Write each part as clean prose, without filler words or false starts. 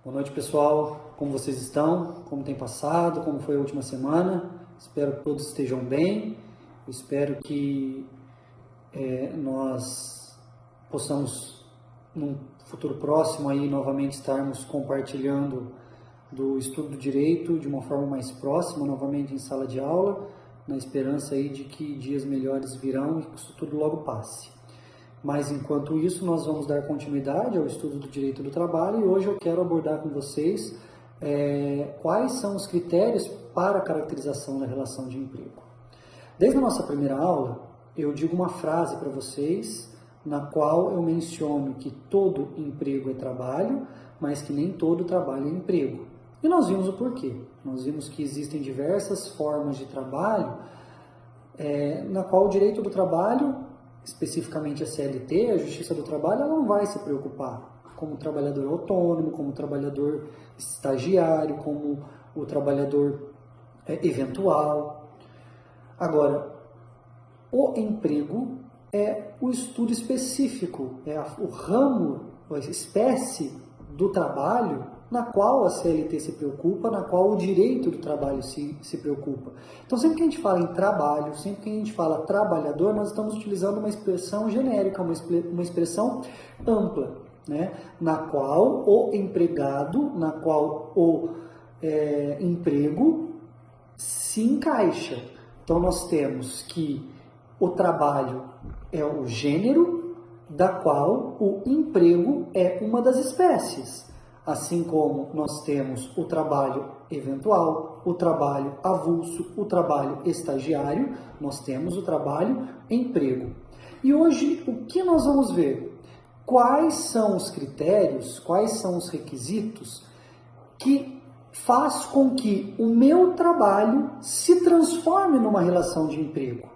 Boa noite, pessoal. Como vocês estão? Como tem passado? Como foi a última semana? Espero que todos estejam bem. Espero que nós possamos, num futuro próximo, aí novamente estarmos compartilhando do estudo do direito de uma forma mais próxima, novamente em sala de aula, na esperança aí de que dias melhores virão e que isso tudo logo passe. Mas, enquanto isso, nós vamos dar continuidade ao estudo do direito do trabalho e hoje eu quero abordar com vocês quais são os critérios para a caracterização da relação de emprego. Desde a nossa primeira aula, eu digo uma frase para vocês, na qual eu menciono que todo emprego é trabalho, mas que nem todo trabalho é emprego. E nós vimos o porquê. Nós vimos que existem diversas formas de trabalho, na qual o direito do trabalho, especificamente a CLT, a Justiça do Trabalho, ela não vai se preocupar como trabalhador autônomo, como trabalhador estagiário, como o trabalhador eventual. Agora, o emprego é o estudo específico, o ramo, a espécie do trabalho na qual a CLT se preocupa, na qual o direito do trabalho se preocupa. Então, sempre que a gente fala em trabalho, sempre que a gente fala trabalhador, nós estamos utilizando uma expressão genérica, uma expressão ampla, né? Na qual o empregado, na qual o emprego se encaixa. Então, nós temos que o trabalho é o gênero, da qual o emprego é uma das espécies. Assim como nós temos o trabalho eventual, o trabalho avulso, o trabalho estagiário, nós temos o trabalho emprego. E hoje, o que nós vamos ver? Quais são os critérios, quais são os requisitos que faz com que o meu trabalho se transforme numa relação de emprego?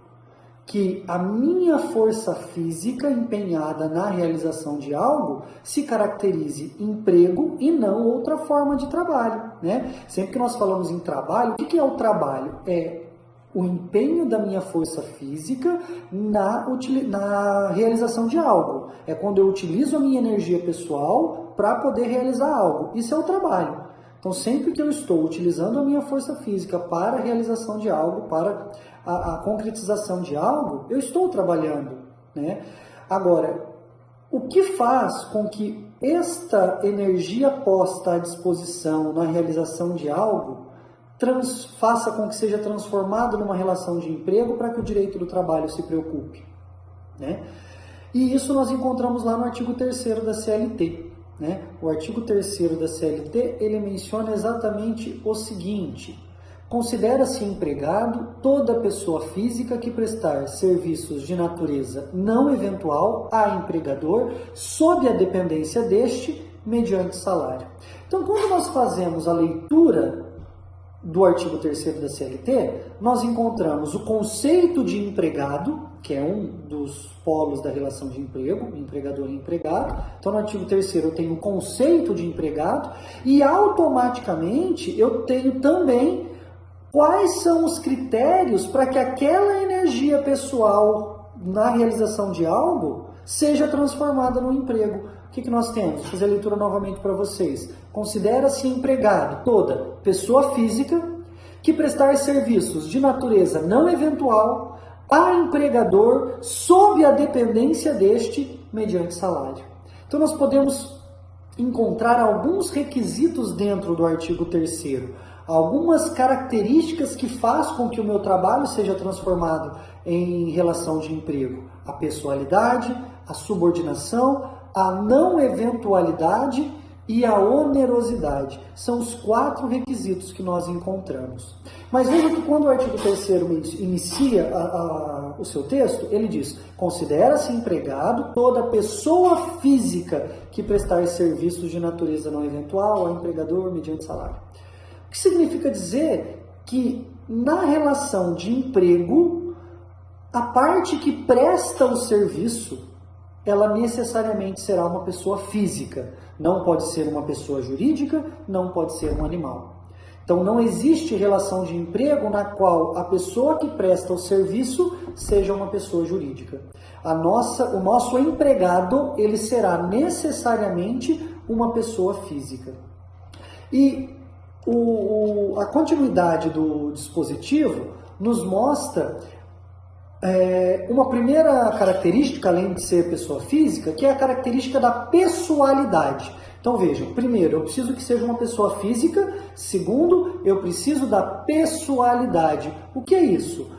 Que a minha força física empenhada na realização de algo se caracterize emprego e não outra forma de trabalho, né? Sempre que nós falamos em trabalho, o que é o trabalho? É o empenho da minha força física na realização de algo. É quando eu utilizo a minha energia pessoal para poder realizar algo. Isso é o trabalho. Então, sempre que eu estou utilizando a minha força física para a realização de algo, para a concretização de algo, eu estou trabalhando, né? Agora, o que faz com que esta energia posta à disposição na realização de algo faça com que seja transformado numa relação de emprego para que o direito do trabalho se preocupe, né? E isso nós encontramos lá no artigo 3º da CLT. Né? O artigo 3º da CLT, ele menciona exatamente o seguinte: considera-se empregado toda pessoa física que prestar serviços de natureza não eventual a empregador sob a dependência deste, mediante salário. Então, quando nós fazemos a leitura do artigo 3º da CLT, nós encontramos o conceito de empregado, que é um dos polos da relação de emprego, empregador e empregado. Então, no artigo 3º eu tenho o conceito de empregado e automaticamente eu tenho também quais são os critérios para que aquela energia pessoal na realização de algo seja transformada no emprego. O que nós temos? Vou fazer a leitura novamente para vocês. Considera-se empregado toda pessoa física que prestar serviços de natureza não eventual a empregador sob a dependência deste mediante salário. Então nós podemos encontrar alguns requisitos dentro do artigo 3º, algumas características que faz com que o meu trabalho seja transformado em relação de emprego: a pessoalidade, a subordinação, a não eventualidade e a onerosidade. São os 4 requisitos que nós encontramos. Mas veja que quando o artigo 3º inicia o seu texto, ele diz: considera-se empregado toda pessoa física que prestar serviços de natureza não eventual ao empregador mediante salário. O que significa dizer que na relação de emprego, a parte que presta o serviço, ela necessariamente será uma pessoa física. Não pode ser uma pessoa jurídica, não pode ser um animal. Então, não existe relação de emprego na qual a pessoa que presta o serviço seja uma pessoa jurídica. O nosso empregado, ele será necessariamente uma pessoa física. E a continuidade do dispositivo nos mostra uma primeira característica, além de ser pessoa física, que é a característica da pessoalidade. Então vejam, primeiro, eu preciso que seja uma pessoa física. Segundo, eu preciso da pessoalidade. O que é isso?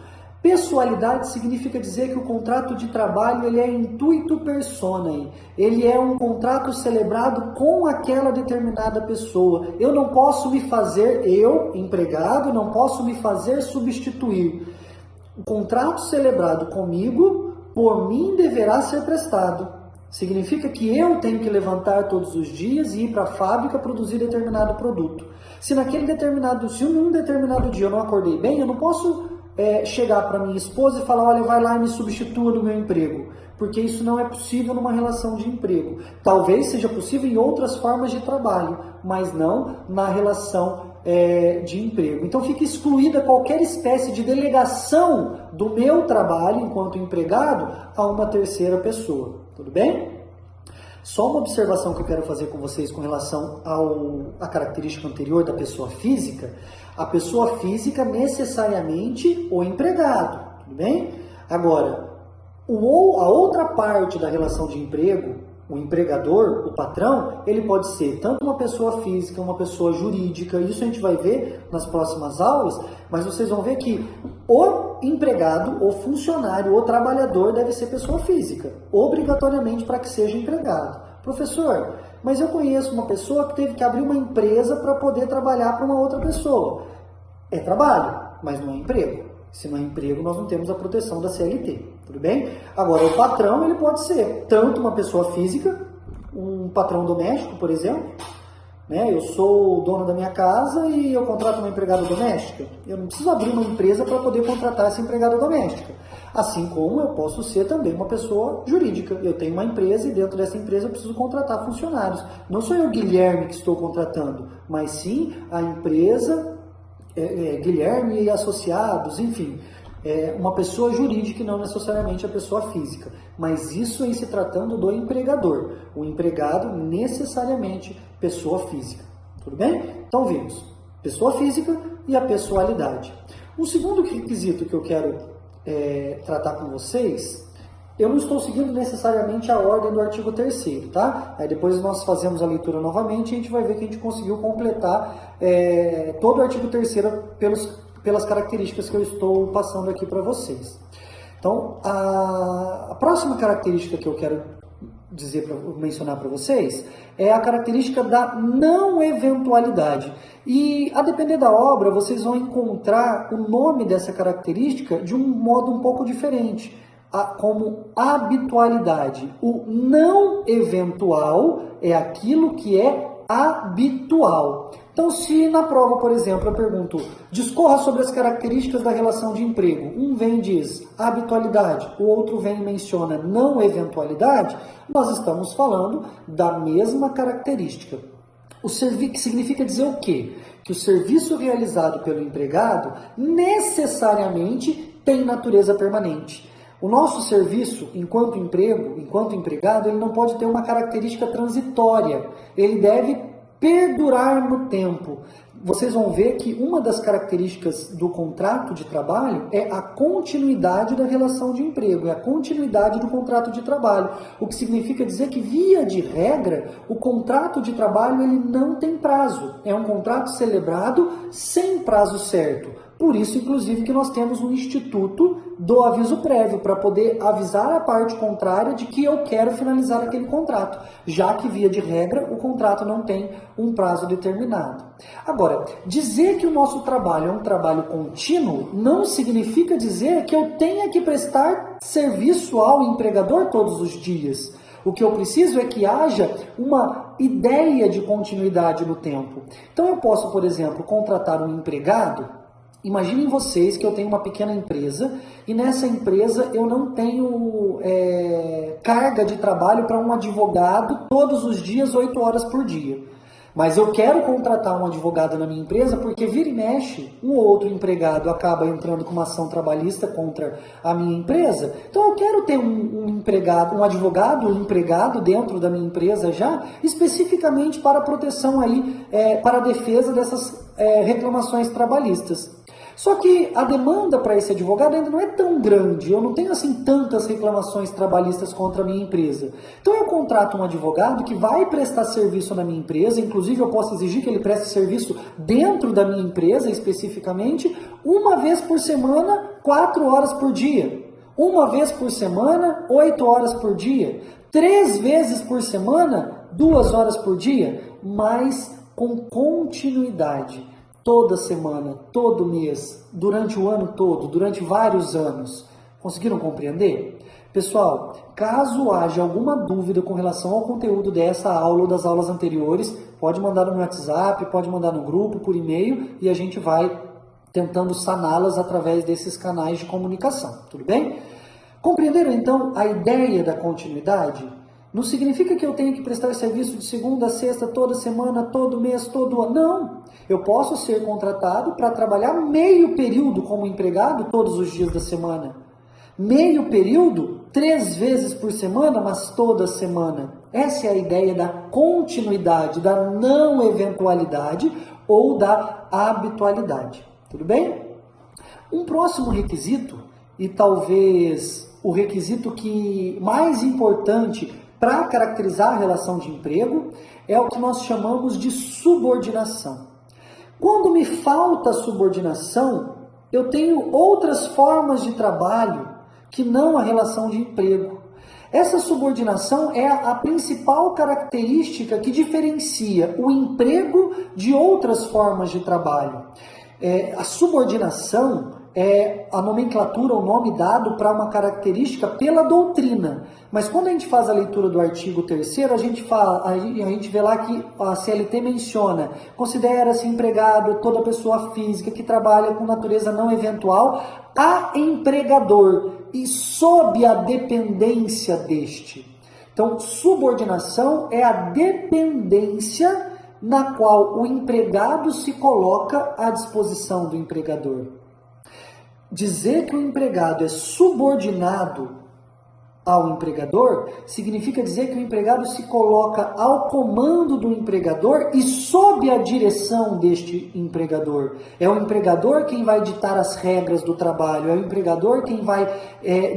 Pessoalidade significa dizer que o contrato de trabalho ele é intuito personae. Ele é um contrato celebrado com aquela determinada pessoa. Eu não posso me fazer, eu, empregado, não posso me fazer substituir. O contrato celebrado comigo, por mim, deverá ser prestado. Significa que eu tenho que levantar todos os dias e ir para a fábrica produzir determinado produto. Se num determinado dia eu não acordei bem, eu não posso chegar para minha esposa e falar, olha, vai lá e me substitua no meu emprego. Porque isso não é possível numa relação de emprego. Talvez seja possível em outras formas de trabalho, mas não na relação de emprego. Então fica excluída qualquer espécie de delegação do meu trabalho enquanto empregado a uma terceira pessoa. Tudo bem? Só uma observação que eu quero fazer com vocês com relação à característica anterior da pessoa física. A pessoa física necessariamente o empregado, tudo bem? Agora, a outra parte da relação de emprego, o empregador, o patrão, ele pode ser tanto uma pessoa física, uma pessoa jurídica, isso a gente vai ver nas próximas aulas, mas vocês vão ver que o empregado, o funcionário, o trabalhador deve ser pessoa física, obrigatoriamente para que seja empregado. Professor, mas eu conheço uma pessoa que teve que abrir uma empresa para poder trabalhar para uma outra pessoa. É trabalho, mas não é emprego. Se não é emprego, nós não temos a proteção da CLT, tudo bem? Agora, o patrão, ele pode ser tanto uma pessoa física, um patrão doméstico, por exemplo, né? Eu sou o dono da minha casa e eu contrato uma empregada doméstica. Eu não preciso abrir uma empresa para poder contratar essa empregada doméstica. Assim como eu posso ser também uma pessoa jurídica. Eu tenho uma empresa e dentro dessa empresa eu preciso contratar funcionários. Não sou eu, Guilherme, que estou contratando, mas sim a empresa Guilherme e associados, enfim, uma pessoa jurídica e não necessariamente a pessoa física. Mas isso em se tratando do empregador. O empregado, necessariamente, pessoa física. Tudo bem? Então vimos pessoa física e a pessoalidade. Um segundo requisito que eu quero tratar com vocês, eu não estou seguindo necessariamente a ordem do artigo 3º, tá? Aí depois nós fazemos a leitura novamente e a gente vai ver que a gente conseguiu completar todo o artigo 3º pelas características que eu estou passando aqui para vocês. Então, a próxima característica que eu quero mencionar para vocês é a característica da não eventualidade. E, a depender da obra, vocês vão encontrar o nome dessa característica de um modo um pouco diferente, como habitualidade. O não eventual é aquilo que é habitual. Então, se na prova, por exemplo, eu pergunto, discorra sobre as características da relação de emprego. Um vem e diz habitualidade, o outro vem e menciona não eventualidade, nós estamos falando da mesma característica. Que significa dizer o quê? Que o serviço realizado pelo empregado necessariamente tem natureza permanente. O nosso serviço, enquanto empregado, ele não pode ter uma característica transitória. Ele deve perdurar no tempo. Vocês vão ver que uma das características do contrato de trabalho é a continuidade da relação de emprego, é a continuidade do contrato de trabalho. O que significa dizer que, via de regra, o contrato de trabalho ele não tem prazo. É um contrato celebrado sem prazo certo. Por isso, inclusive, que nós temos um instituto do aviso prévio, para poder avisar a parte contrária de que eu quero finalizar aquele contrato, já que, via de regra, o contrato não tem um prazo determinado. Agora, dizer que o nosso trabalho é um trabalho contínuo não significa dizer que eu tenha que prestar serviço ao empregador todos os dias. O que eu preciso é que haja uma ideia de continuidade no tempo. Então, eu posso, por exemplo, contratar um empregado. Imaginem vocês que eu tenho uma pequena empresa e nessa empresa eu não tenho carga de trabalho para um advogado todos os dias, 8 horas por dia. Mas eu quero contratar um advogado na minha empresa porque vira e mexe, um ou outro empregado acaba entrando com uma ação trabalhista contra a minha empresa. Então eu quero ter um advogado, um empregado dentro da minha empresa já, especificamente para a proteção aí, para a defesa dessas reclamações trabalhistas. Só que a demanda para esse advogado ainda não é tão grande, eu não tenho assim tantas reclamações trabalhistas contra a minha empresa. Então eu contrato um advogado que vai prestar serviço na minha empresa, inclusive eu posso exigir que ele preste serviço dentro da minha empresa especificamente, uma vez por semana, 4 horas por dia. Uma vez por semana, 8 horas por dia. 3 vezes por semana, 2 horas por dia, mas com continuidade. Toda semana, todo mês, durante o ano todo, durante vários anos. Conseguiram compreender? Pessoal, caso haja alguma dúvida com relação ao conteúdo dessa aula ou das aulas anteriores, pode mandar no meu WhatsApp, pode mandar no grupo, por e-mail, e a gente vai tentando saná-las através desses canais de comunicação. Tudo bem? Compreenderam então a ideia da continuidade? Não significa que eu tenho que prestar serviço de segunda a sexta, toda semana, todo mês, todo ano. Não. Eu posso ser contratado para trabalhar meio período como empregado todos os dias da semana. Meio período, 3 vezes por semana, mas toda semana. Essa é a ideia da continuidade, da não eventualidade ou da habitualidade. Tudo bem? Um próximo requisito, e talvez o requisito que mais importante para caracterizar a relação de emprego, é o que nós chamamos de subordinação. Quando me falta subordinação, eu tenho outras formas de trabalho que não a relação de emprego. Essa subordinação é a principal característica que diferencia o emprego de outras formas de trabalho. A subordinação é a nomenclatura, o nome dado para uma característica pela doutrina. Mas quando a gente faz a leitura do artigo 3º, a gente vê lá que a CLT menciona: considera-se empregado toda pessoa física que trabalha com natureza não eventual a empregador e sob a dependência deste. Então, subordinação é a dependência na qual o empregado se coloca à disposição do empregador. Dizer que o empregado é subordinado ao empregador significa dizer que o empregado se coloca ao comando do empregador e sob a direção deste empregador. É o empregador quem vai ditar as regras do trabalho, é o empregador quem vai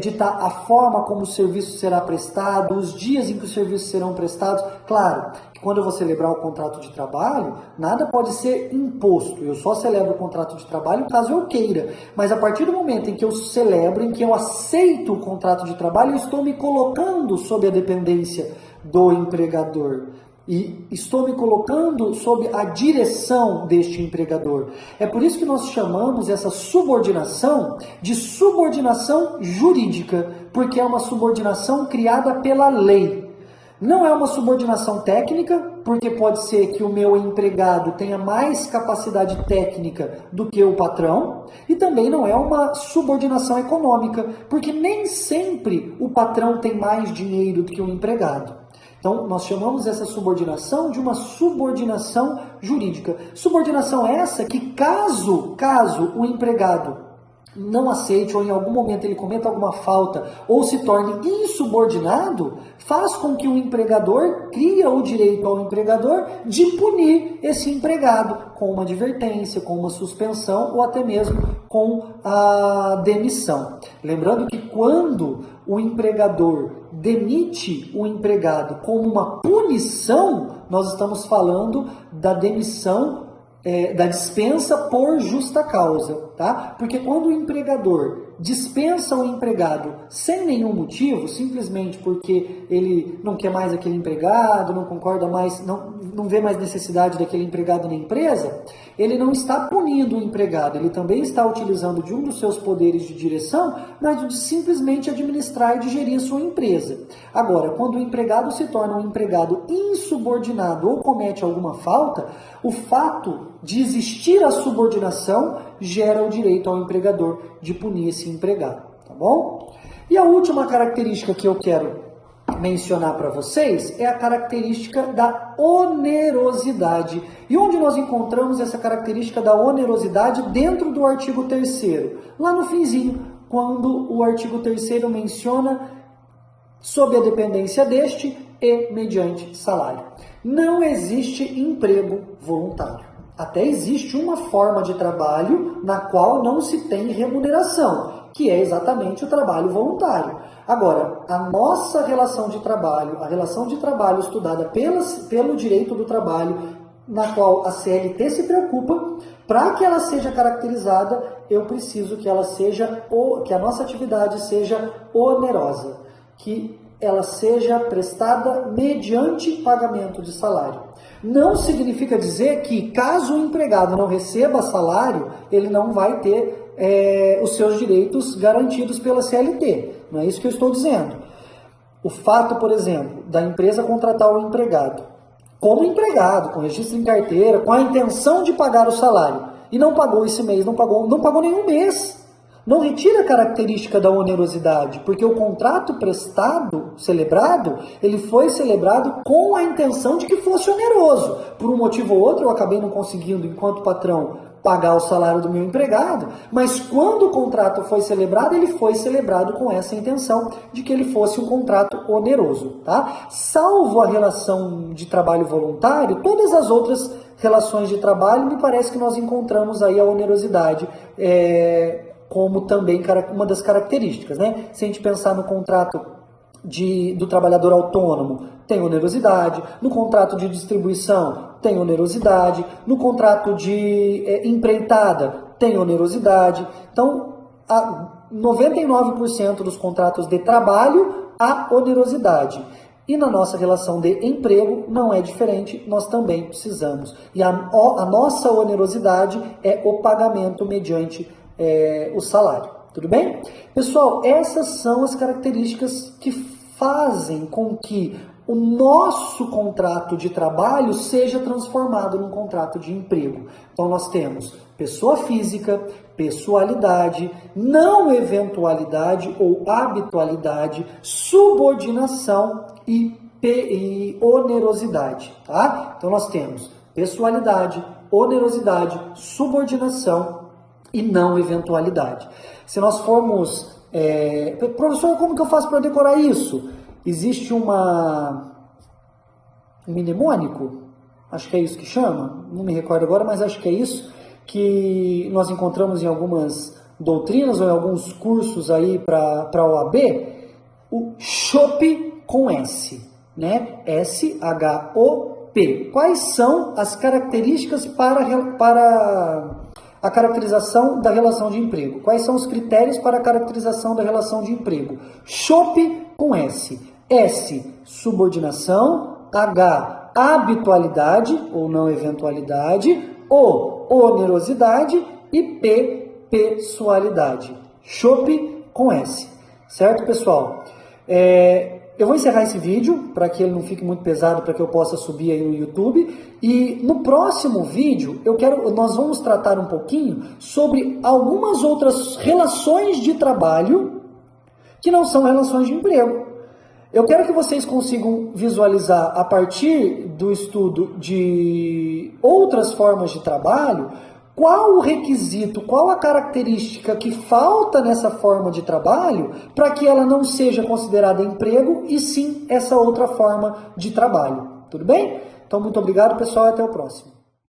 ditar a forma como o serviço será prestado, os dias em que os serviços serão prestados. Claro, que quando eu vou celebrar o contrato de trabalho, nada pode ser imposto. Eu só celebro o contrato de trabalho caso eu queira. Mas a partir do momento em que eu celebro, em que eu aceito o contrato de trabalho, eu estou me colocando sob a dependência do empregador. E estou me colocando sob a direção deste empregador. É por isso que nós chamamos essa subordinação de subordinação jurídica, porque é uma subordinação criada pela lei. Não é uma subordinação técnica, porque pode ser que o meu empregado tenha mais capacidade técnica do que o patrão, e também não é uma subordinação econômica, porque nem sempre o patrão tem mais dinheiro do que o empregado. Então, nós chamamos essa subordinação de uma subordinação jurídica. Subordinação essa que caso o empregado não aceite ou em algum momento ele cometa alguma falta ou se torne insubordinado, faz com que o empregador crie o direito ao empregador de punir esse empregado com uma advertência, com uma suspensão ou até mesmo com a demissão. Lembrando que quando o empregador demite o empregado como uma punição, nós estamos falando da demissão, da dispensa por justa causa, tá? Porque quando o empregador dispensa o empregado sem nenhum motivo, simplesmente porque ele não quer mais aquele empregado, não concorda mais, não vê mais necessidade daquele empregado na empresa, ele não está punindo o empregado, ele também está utilizando de um dos seus poderes de direção, mas de simplesmente administrar e de gerir a sua empresa. Agora, quando o empregado se torna um empregado insubordinado ou comete alguma falta, o fato de existir a subordinação gera o direito ao empregador de punir esse empregado, tá bom? E a última característica que eu quero mencionar para vocês é a característica da onerosidade. E onde nós encontramos essa característica da onerosidade? Dentro do artigo 3º, lá no finzinho, quando o artigo 3º menciona sob a dependência deste e mediante salário. Não existe emprego voluntário. Até existe uma forma de trabalho na qual não se tem remuneração, que é exatamente o trabalho voluntário. Agora, a nossa relação de trabalho, a relação de trabalho estudada pelo direito do trabalho, na qual a CLT se preocupa, para que ela seja caracterizada, eu preciso que ela seja, que a nossa atividade seja onerosa, que ela seja prestada mediante pagamento de salário. Não significa dizer que, caso o empregado não receba salário, ele não vai ter os seus direitos garantidos pela CLT. Não é isso que eu estou dizendo. O fato, por exemplo, da empresa contratar o empregado como empregado, com registro em carteira, com a intenção de pagar o salário, e não pagou esse mês, não pagou nenhum mês. Não retira a característica da onerosidade, porque o contrato prestado, celebrado, ele foi celebrado com a intenção de que fosse oneroso. Por um motivo ou outro, eu acabei não conseguindo, enquanto patrão, pagar o salário do meu empregado, mas quando o contrato foi celebrado, ele foi celebrado com essa intenção de que ele fosse um contrato oneroso, tá? Salvo a relação de trabalho voluntário, todas as outras relações de trabalho, me parece que nós encontramos aí a onerosidade, como também uma das características, né? Se a gente pensar no contrato do trabalhador autônomo, tem onerosidade, no contrato de distribuição tem onerosidade, no contrato de empreitada tem onerosidade. Então, 99% dos contratos de trabalho há onerosidade. E na nossa relação de emprego não é diferente, nós também precisamos. E a nossa onerosidade é o pagamento mediante o salário. Tudo bem? Pessoal, essas são as características que fazem com que o nosso contrato de trabalho seja transformado num contrato de emprego. Então nós temos pessoa física, pessoalidade, não eventualidade ou habitualidade, subordinação e onerosidade. Tá? Então nós temos pessoalidade, onerosidade, subordinação e não eventualidade. Se nós formos... professor, como que eu faço para decorar isso? Existe um mnemônico, acho que é isso que chama, não me recordo agora, mas acho que é isso, que nós encontramos em algumas doutrinas ou em alguns cursos aí para a OAB, o SHOP com S, né? S-H-O-P. Quais são as características para a caracterização da relação de emprego? Quais são os critérios para a caracterização da relação de emprego? SHOP com S. S, subordinação. H, habitualidade ou não eventualidade. O, onerosidade. E P, pessoalidade. SHOP com S. Certo, pessoal? Eu vou encerrar esse vídeo para que ele não fique muito pesado, para que eu possa subir aí no YouTube. E no próximo vídeo, nós vamos tratar um pouquinho sobre algumas outras relações de trabalho que não são relações de emprego. Eu quero que vocês consigam visualizar, a partir do estudo de outras formas de trabalho, qual o requisito, qual a característica que falta nessa forma de trabalho para que ela não seja considerada emprego e sim essa outra forma de trabalho. Tudo bem? Então, muito obrigado, pessoal, e até o próximo.